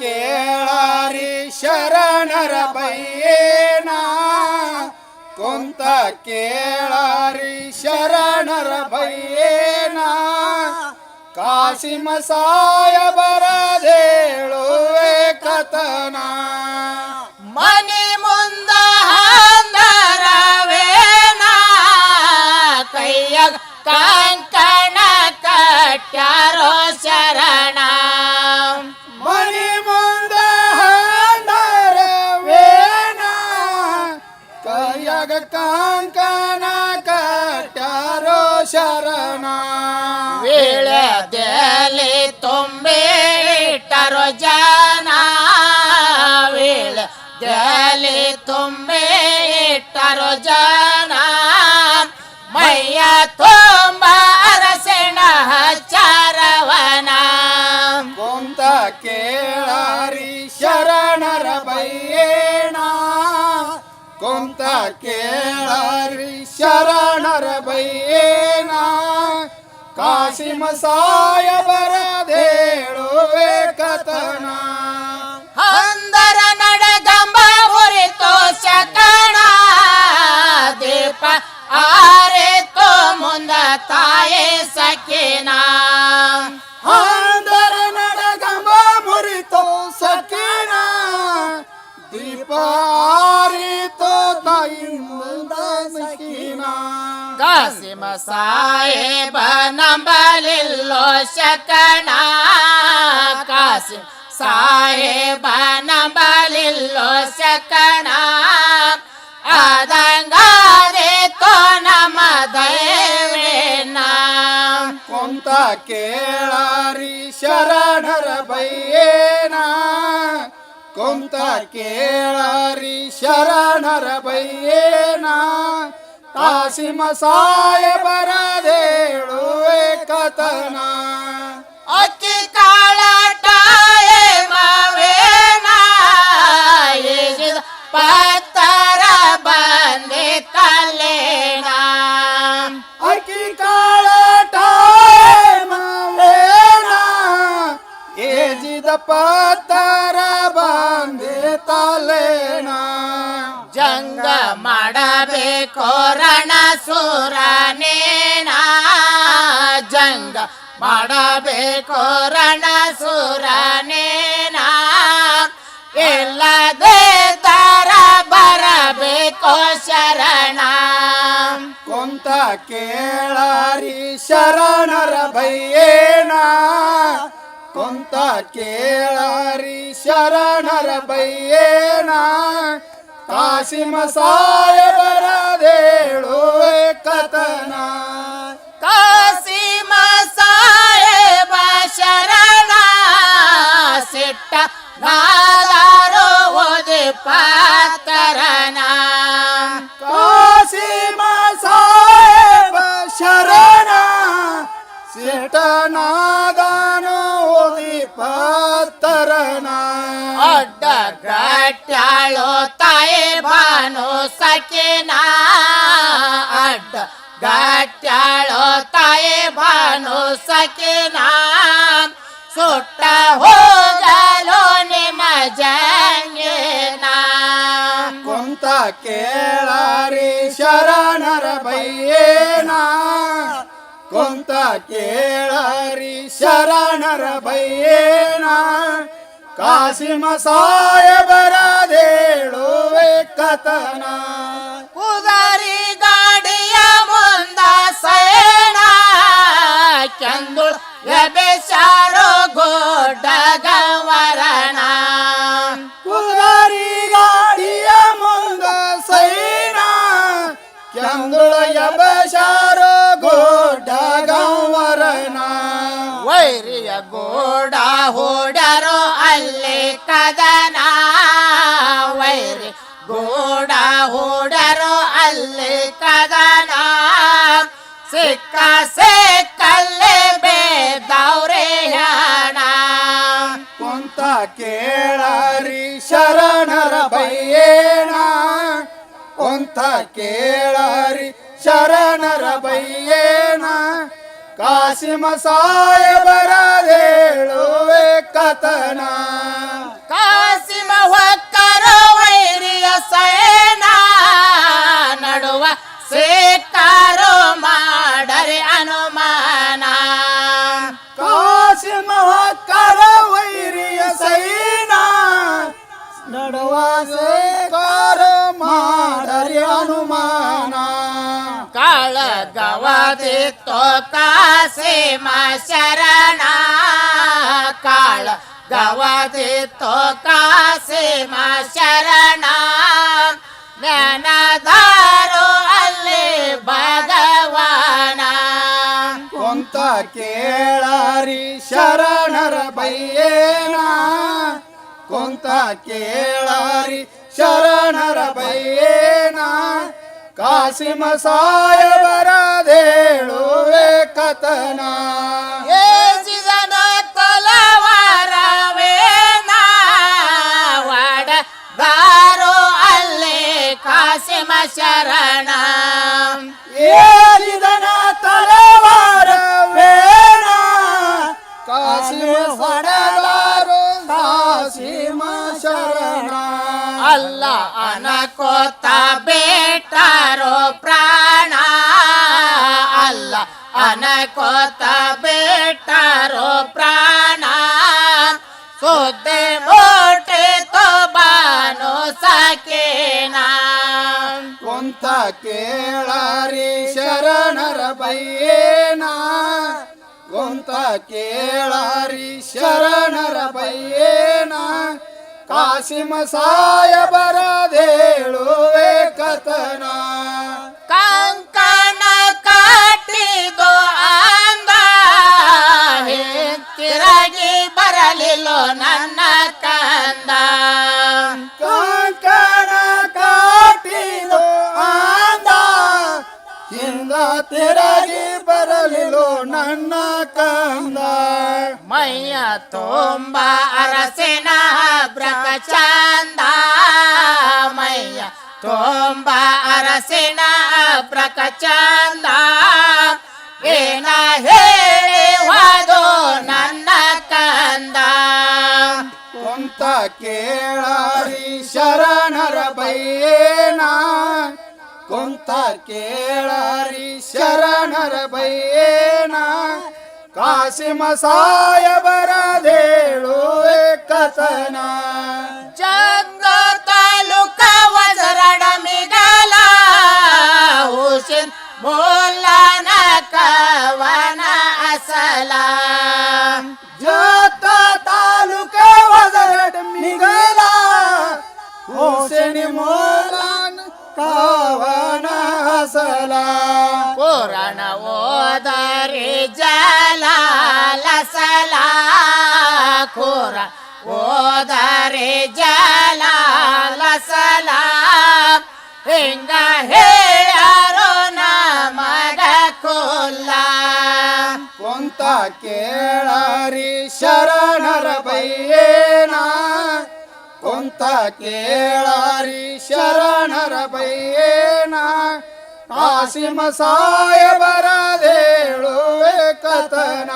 ಕೇಳಾರಿ ಶರಣರ ಬಯ್ಯೇನ ಕುಂತ ಕೇಳಾರಿ ಶರಣರ ಬಯ್ಯೇನ ಕಾಸಿಮ ಸಾಯಬರ ದೇಳುವೆ ಕಥನ ಮನಿ ಮುಂದ ಹಂದರವೇನ ಕೈಯಾಗ ಕಂಕಣ ಕಟ್ಯಾರೋ ಶರಣ ಮನಿ ಮುಂದ ಹಂದರವೇನ ಕೈಯಾಗ ಕಂಕಣ ಕಟ್ಯಾರೋ ಶರಣ ವೀಳ್ಯದಲ್ಲಿ ತುಂಬಿಟ್ಟರೋ ಜನ ವೀಳ್ಯದಲ್ಲಿ ತುಂಬಿಟ್ಟರೋ ಜನ ಮೈಯ ತುಂಬ ಅರಸಿಣ ಹಚ್ಚರವನ ಕುಂತ ಕೇಳಾರಿ ಶರಣರ ಬಯ್ಯೇಣ ಕುಂತ ಕೇಳಾರಿ ಶರಣರ ಬಯ್ಯೇನ ಕಾಸಿಮ ಸಾಯಬರ ದೇಳುವೆ ಕಥನ ಅಂದರ ನಡಗಂಬ ಮುರಿತೋ ಶಕಣ ದೀಪ ಆರಿತೋ ಮುಂದ ತಾಯೇ ಸಕಿನ ಅಂದರ ನಡಗಂಬ ಮುರಿತೋ ಸಕಿನ ದೀಪ ಆರಿತೋ ತಾಯಿ ಮುಂದ ಸಕಿನ ಕಾಸಿಮ ಸಾಹೇಬ ನಂಬಲಿಲ್ಲೋ ಶಕಣ ಕಾಸಿಮ ಸಾಹೇಬ ನಂಬಲಿಲ್ಲೋ ಶಕಣ ಆದಂಗಾದೆ ತೋ ನಮ್ಮ ದೈವೇನ ಕುಂತ ಕೇಳಾರಿ ಶರಣರ ಬಯ್ಯೇನ ಕುಂತ ಕೇಳಾರಿ ಶರಣರ ಬಯ್ಯೇನ ಕಾಸಿಮ ಸಾಯಬರ ದೇಳುವೆ ಕಥನ ಅಕ್ಕಿ ಕಾಳಟಾಯೇ ಮಾವೇನ ಏಜಿದ ಪತ್ತರ ಬಂದೆ ತಲ್ಲೇನ ಅಕ್ಕಿ ಕಾಳಟ ಮಾವೇನ ಏಜಿದ ಪತ್ತರ ಬಂದೆ ತಲೇನ ಜಂಗ ಮಾಡಬೇಕು ರಣಸುರನೇನ ಜಂಗ ಮಾಡಬೇಕು ರಣಸುರನೇನ ಇಲ್ಲದೆ ತರ ಬರಬೇಕು ಶರಣ ಕುಂತ ಕೇಳಾರಿ ಶರಣರ ಬಯ್ಯೇನ ಕುಂತ ಕೇಳಾರಿ ಶರಣರ ಬಯ್ಯೇನ ಕಾಸಿಮ ಸಾಯಬರ ದೇಳುವೆ ಕಥನ ಕಾಸಿಮ ಸಾಹೇಬ ಶರಣ ಸಿಟ್ಟ ನಾದಾರೋ ಓದಿ ಪಾತರನ ಕಾಸಿಮ ಸಾಯಬ ಶರಣ ಸಿಟನಾದಾನೋ ಓದಿ ಪಾತರನ ಅಡ್ಡ ಗಟ್ಯಾಳೋ ತಾಯಿ ಭಾನು ಸಕಿನ ಅಡ್ಡ ಗಟ್ಯಾಳೋ ತಾಯಿ ಭಾನು ಸಕಿನ ಸುಟ್ಟ ಹೋಗಲು ನಿಮ್ಮ ಜಂಗಿನ ಕುಂತ ಕೇಳಾರಿ ಶರಣರ ಬಯ್ಯೇನ ಕುಂತ ಕೇಳಾರಿ ಶರಣರ ಬಯ್ಯೇನ ಕಾಸಿಮ ಸಾಯಬರ ದೇಳುವೆ ಕಥನ ಕುದರಿ ಗಾಡಿಯ ಮುಂದ ಸೈಣ ಕೆಂದುಳ್ ಎಬೆಸಾರೋ ಗೋಡ ಗವರಣ ಕುದಾರಿ ಗಾಡಿಯ ಮುಂದ ಸೈನ ಕೆಂದುಳ ಬಶಾರೋ ಗೋಡ ಗವರನ ವೈರಿಯ ಗೋಡ ಹೊಡರೋ ಅಲ್ಲಿ ಕದನ ವೈರಿ ಗೋಡ ಹೊಡರೋ ಅಲ್ಲಿ ಕದನ ಸಿಕ್ಕ ಸಿಕ್ಕಲ್ಲೇ ಬೇದವ್ರೆ ಹಣ ಕುಂತ ಕೇಳಾರಿ ಶರಣರ ಬಯ್ಯೇನ ಕುಂತ ಕೇಳಾರಿ ಶರಣರ ಬಯ್ಯೇನ ಕಾಸಿಮ ಸಾಯಬರ ಹೇಳುವೆ ಕಥನ ಕಾಸಿಮ ಹೊಕ್ಕರ ವೈರಿಯ ಸೈನ ನಡುವ ಸೇಕಾರೋ ಮಾಡರೆ ಅನುಮಾನ ಕಾಸಿಮ ಹೊಕ್ಕರ ವೈರಿಯ ಸೈನ ನಡುವ ಸೇಕಾರ ಮಾಡರಿ ಅನುಮಾನ ಕಾಳ ಗವಾದಿತ್ತೋ ಕಾಸಿಮ ಶರಣ ಕಾಳ ಗವಾದಿತ್ತೋ ಕಾಸಿಮ ಶರಣ ಜ್ಞಾನದಾರೋ ಅಲ್ಲಿ ಭಗವಾನ ಕೊಂತ ಕೇಳಾರಿ ಶರಣರ ಬಯ್ಯೇನ ಕೊಂತ ಕೇಳಾರಿ ಶರಣರ ಬಯ್ಯೇನ ಕಾಸಿಮ ಸಾಯಬರ ಹೇಳುವೆ ಕಥನ ಏಜಿದನ ತಲವಾರವೇನ ವಾಡದಾರೋ ಅಲ್ಲೇ ಕಾಸಿಮ ಶರಣ ಏರಿದನ ತಲವಾರವೇನ ಕಾಸಿಮ ಹೊಡೆದಾರೋ ಕಾಸಿಮ ಶರಣ ಅಲ್ಲ ಅನಕೋತ ಬೇಟಾರೋ ಪ್ರಾಣ ಅಲ್ಲ ಅನಕೋತ ಬೇಟಾರೋ ಪ್ರಾಣ ಸುದ್ದಿ ಮೋಟೆ ತೋ ಬಾನು ಸಕೇನ ಕೊಂತ ಕೇಳಾರಿ ಶರಣರ ಬಯ್ಯೇನ ಕೊಂತ ಕೇಳಾರಿ ಶರಣರ ಬಯ್ಯೇನ ಕಾಸಿಮ ಸಾಯಬರ ಹೇಳುವೆ ಕಥನ ಕಂಕಣ ಕಾಟಿದೋ ಅಂದ ತಿರುಗಿ ಬರಲಿಲ್ಲೋ ನನ್ನ ಕಂದ ಕಂಕಣ ಕಾಟಿದೋ ಅಂದ ಹಿಂದ ತಿರುಗಿ ಬರಲಿಲ್ಲೋ ನನ್ನ ಕಂದ ಮೈಯ ತುಂಬ ಅರಸಿನ ಬ್ರಕ ಚಂದ ಮೈಯ ತುಂಬ ಅರಸಿನ ಬ್ರಕ ಚಂದ ಏನ ಹೇಳಿ ಹೋದು ನನ್ನ ಕಂದ ಕೊಂತ ಕೇಳಾರಿ ಶರಣರ ಬಯ್ಯೇನ ಕೊಂತ ಕೇಳಾರಿ ಶರಣರ ಬಯ್ಯೇನ ಕಾಸಿಮ ಸಾಯಬರ ಹೇಳುವೆ ಕಥನ ಜಂಗ ತಾಲೂಕ ವಜರಡ ಮಿಗಲ ಹುಸೇನ್ ಮೊಲ್ಲನ ಕವನ ಅಸಲ ಜತ ತಾಲೂಕ ವಜರಡ ಮಿಗಲ ಹುಸೇನ್ ಮೊಲ್ಲನ ಕವನ ಅಸಲ ಪುರಾಣ ಓದರಿ ಜಲಾಲ ಸಲ ಖೋರ ಓದರಿ ಜಲಾಲ ಸಲ ಹಿಂಗ ಹೇಳಾರೋ ನಮಗ ಕೊಲ್ಲ ಕೊಂತ ಕೇಳಾರಿ ಶರಣರ ಬಯ್ಯೇನ ಕೊಂತ ಕೇಳಾರಿ ಶರಣರ ಬಯ್ಯೇನ ಕಾಸಿಮ ಸಾಯಬರ ಹೇಳುವೆ ಕಥನ